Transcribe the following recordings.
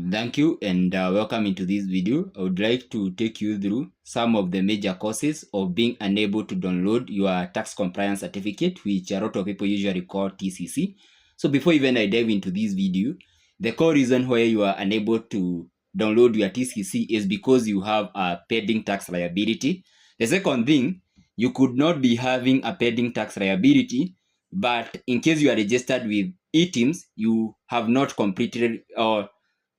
Thank you and welcome into this video. I would like to take you through some of the major causes of being unable to download your tax compliance certificate, which a lot of people usually call TCC. So before even I dive into this video, the core reason why you are unable to download your TCC is because you have a pending tax liability. The second thing, you could not be having a pending tax liability, but in case you are registered with eTIMS, you have not completed or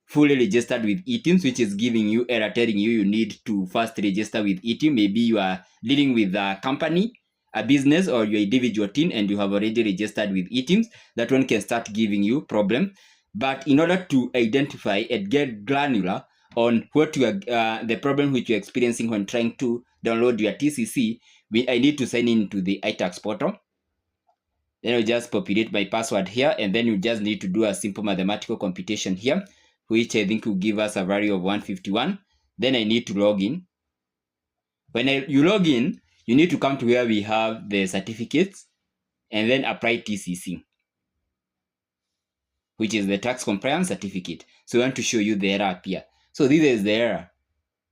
fully registered with eTIMS, which is giving you error telling you need to first register with eTIMS. Maybe you are dealing with a company, a business, or your individual team, and you have already registered with eTIMS. That one can start giving you problem. But in order to identify and get granular on what you are, the problem which you're experiencing when trying to download your TCC, I need to sign into the iTax portal. Then I'll just populate my password here, and then you just need to do a simple mathematical computation here, which I think will give us a value of 151. Then I need to log in. When you log in, you need to come to where we have the certificates and then apply TCC, which is the tax compliance certificate. So I want to show you the error appear. So this is the error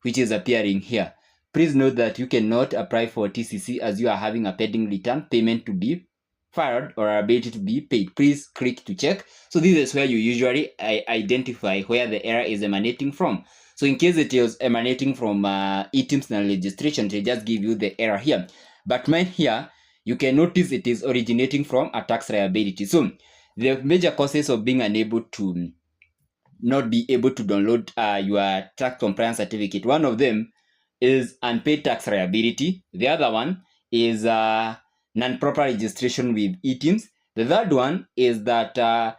which is appearing here. Please note that you cannot apply for TCC as you are having a pending return payment to be filed or ability to be paid. Please click to check. So this is where you usually identify where the error is emanating from. So in case it is emanating from eTIMS registration, they just give you the error here. But mine here, you can notice it is originating from a tax liability. So the major causes of being unable to not be able to download your tax compliance certificate, one of them is unpaid tax liability. The other one is non-proper registration with eTIMS. The third one is that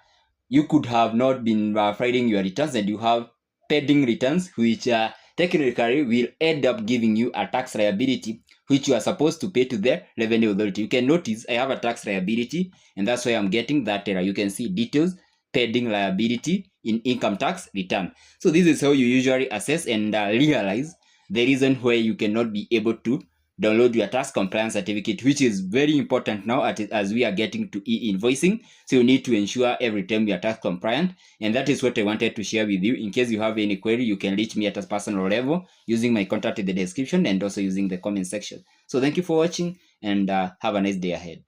you could have not been filing your returns and you have pending returns, which technically will end up giving you a tax liability which you are supposed to pay to the revenue authority. You can notice I have a tax liability, and that's why I'm getting that error. You can see details, pending liability in income tax return. So this is how you usually assess and realize the reason why you cannot be able to download your tax compliance certificate, which is very important now as we are getting to e-invoicing. So you need to ensure every time you are tax compliant, and that is what I wanted to share with you. In case you have any query, you can reach me at a personal level using my contact in the description and also using the comment section. So thank you for watching, and have a nice day ahead.